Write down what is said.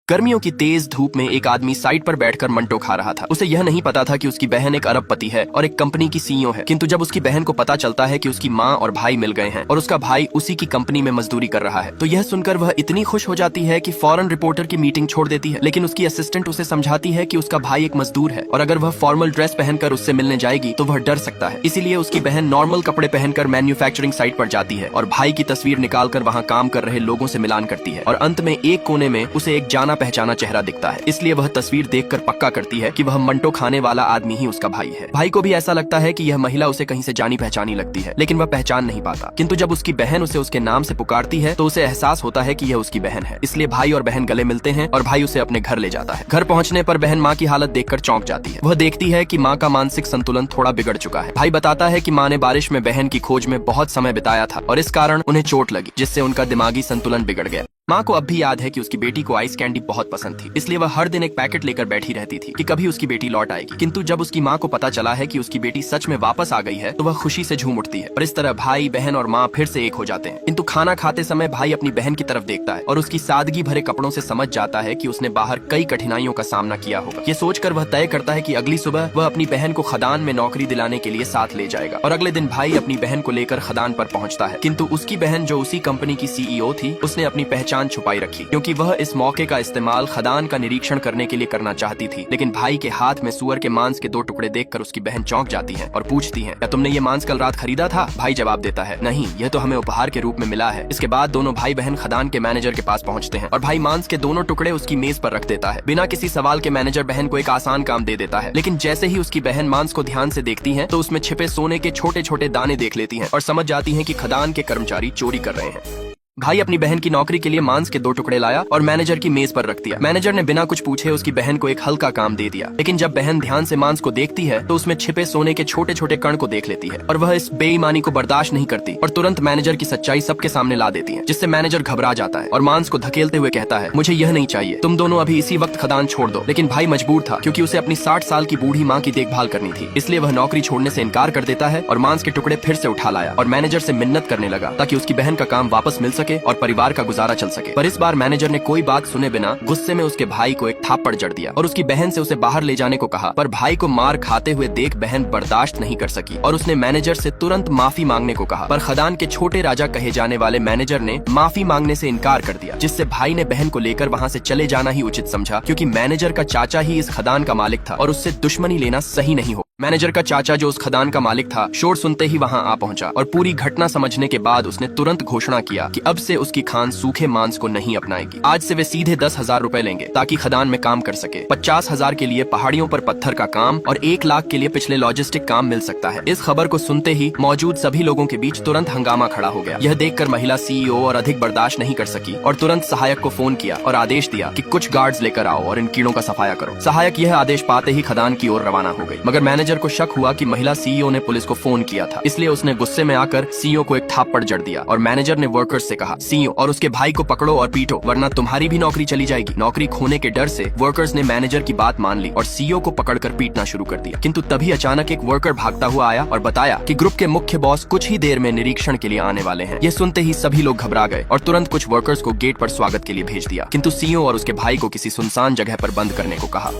गर्मियों की तेज धूप में एक आदमी साइड पर बैठकर मंटो खा रहा था। उसे यह नहीं पता था कि उसकी बहन एक अरबपति है और एक कंपनी की सीईओ है। किंतु जब उसकी बहन को पता चलता है कि उसकी माँ और भाई मिल गए हैं और उसका भाई उसी की कंपनी में मजदूरी कर रहा है, तो यह सुनकर वह इतनी खुश हो जाती है कि फौरन रिपोर्टर की मीटिंग छोड़ देती है। लेकिन उसकी असिस्टेंट उसे समझाती है कि उसका भाई एक मजदूर है और अगर वह फॉर्मल ड्रेस पहनकर उससे मिलने जाएगी तो वह डर सकता है। इसीलिए उसकी बहन नॉर्मल कपड़े पहनकर मैन्युफैक्चरिंग साइट पर जाती है और भाई की तस्वीर निकालकर वहाँ काम कर रहे लोगों से मिलान करती है और अंत में एक कोने में उसे एक जाना पहचाना चेहरा है। इसलिए वह तस्वीर देखकर पक्का करती है कि वह मंटो खाने वाला आदमी ही उसका भाई है। भाई को भी ऐसा लगता है कि यह महिला उसे कहीं से जानी पहचानी लगती है, लेकिन वह पहचान नहीं पाता। किंतु जब उसकी बहन उसे उसके नाम से पुकारती है तो उसे एहसास होता है कि यह उसकी बहन है। इसलिए भाई और बहन गले मिलते हैं और भाई उसे अपने घर ले जाता है। घर पहुंचने पर बहन माँ की हालत देखकर चौंक जाती है। वह देखती है कि माँ का मानसिक संतुलन थोड़ा बिगड़ चुका है। भाई बताता है कि माँ ने बारिश में बहन की खोज में बहुत समय बिताया था और इस कारण उन्हें चोट लगी, जिससे उनका दिमागी संतुलन बिगड़ गया। माँ को अब भी याद है कि उसकी बेटी को आइस कैंडी बहुत पसंद थी, इसलिए वह हर दिन एक पैकेट लेकर बैठी रहती थी कि कभी उसकी बेटी लौट आएगी। किंतु जब उसकी माँ को पता चला है कि उसकी बेटी सच में वापस आ गई है तो वह खुशी से झूम उठती है और इस तरह भाई, बहन और माँ फिर से एक हो जाते हैं। किंतु खाना खाते समय भाई अपनी बहन की तरफ देखता है और उसकी सादगी भरे कपड़ों से समझ जाता है कि उसने बाहर कई कठिनाइयों का सामना किया होगा। ये सोचकर वह तय करता है कि अगली सुबह वह अपनी बहन को खदान में नौकरी दिलाने के लिए साथ ले जाएगा और अगले दिन भाई अपनी बहन को लेकर खदान पर पहुंचता है। किंतु उसकी बहन, जो उसी कंपनी की सीईओ थी, उसने अपनी पहचान छुपाई रखी क्योंकि वह इस मौके का इस्तेमाल खदान का निरीक्षण करने के लिए करना चाहती थी। लेकिन भाई के हाथ में सुअर के मांस के 2 टुकड़े देखकर उसकी बहन चौंक जाती है और पूछती है, क्या तुमने ये मांस कल रात खरीदा था? भाई जवाब देता है, नहीं, यह तो हमें उपहार के रूप में मिला है। इसके बाद दोनों भाई बहन खदान के मैनेजर के पास पहुंचते हैं और भाई मांस के दोनों टुकड़े उसकी मेज पर रख देता है। बिना किसी सवाल के मैनेजर बहन को एक आसान काम दे देता है। लेकिन जैसे ही उसकी बहन मांस को ध्यान से देखती है तो उसमें छिपे सोने के छोटे छोटे दाने देख लेती है और समझ जाती है कि खदान के कर्मचारी चोरी कर रहे हैं। भाई अपनी बहन की नौकरी के लिए मांस के 2 टुकड़े लाया और मैनेजर की मेज पर रख दिया। मैनेजर ने बिना कुछ पूछे उसकी बहन को एक हल्का काम दे दिया। लेकिन जब बहन ध्यान से मांस को देखती है तो उसमें छिपे सोने के छोटे छोटे कण को देख लेती है और वह इस बेईमानी को बर्दाश्त नहीं करती और तुरंत मैनेजर की सच्चाई सबके सामने ला देती है, जिससे मैनेजर घबरा जाता है और मांस को धकेलते हुए कहता है, मुझे यह नहीं चाहिए, तुम दोनों अभी इसी वक्त खदान छोड़ दो। लेकिन भाई मजबूर था क्योंकि उसे अपनी 60 साल की बूढ़ी माँ की देखभाल करनी थी। इसलिए वह नौकरी छोड़ने से इनकार कर देता है और मांस के टुकड़े फिर से उठा लाया और मैनेजर से मिन्नत करने लगा ताकि उसकी बहन का काम वापस मिल सके और परिवार का गुजारा चल सके। पर इस बार मैनेजर ने कोई बात सुने बिना गुस्से में उसके भाई को एक थाप्पड़ जड़ दिया और उसकी बहन से उसे बाहर ले जाने को कहा। पर भाई को मार खाते हुए देख बहन बर्दाश्त नहीं कर सकी और उसने मैनेजर से तुरंत माफी मांगने को कहा। पर खदान के छोटे राजा कहे जाने वाले मैनेजर ने माफी मांगने से इनकार कर दिया, जिससे भाई ने बहन को लेकर वहाँ से चले जाना ही उचित समझा, क्योंकि मैनेजर का चाचा ही इस खदान का मालिक था और उससे दुश्मनी लेना सही नहीं हो। मैनेजर का चाचा, जो उस खदान का मालिक था, शोर सुनते ही वहां आ पहुंचा और पूरी घटना समझने के बाद उसने तुरंत घोषणा किया कि अब से उसकी खान सूखे मांस को नहीं अपनाएगी। आज से वे सीधे 10,000 रुपए लेंगे ताकि खदान में काम कर सके। 50,000 के लिए पहाड़ियों पर पत्थर का काम और 1 लाख के लिए पिछले लॉजिस्टिक काम मिल सकता है। इस खबर को सुनते ही मौजूद सभी लोगों के बीच तुरंत हंगामा खड़ा हो गया। यह देखकर महिला सीईओ और अधिक बर्दाश्त नहीं कर सकी और तुरंत सहायक को फोन किया और आदेश दिया कि कुछ गार्ड्स लेकर आओ और इन कीड़ों का सफाया करो। सहायक यह आदेश पाते ही खदान की ओर रवाना हो गई। मगर मैनेजर को शक हुआ कि महिला सीईओ ने पुलिस को फोन किया था, इसलिए उसने गुस्से में आकर सीईओ को एक थाप्पड़ जड़ दिया और मैनेजर ने वर्कर्स से कहा, सीईओ और उसके भाई को पकड़ो और पीटो, वरना तुम्हारी भी नौकरी चली जाएगी। नौकरी खोने के डर से वर्कर्स ने मैनेजर की बात मान ली और सीईओ को पकड़कर पीटना शुरू कर दिया। किंतु तभी अचानक एक वर्कर भागता हुआ आया और बताया कि ग्रुप के मुख्य बॉस कुछ ही देर में निरीक्षण के लिए आने वाले हैं। यह सुनते ही सभी लोग घबरा गए और तुरंत कुछ वर्कर्स को गेट पर स्वागत के लिए भेज दिया। किंतु सीईओ और उसके भाई को किसी सुनसान जगह पर बंद करने को कहा।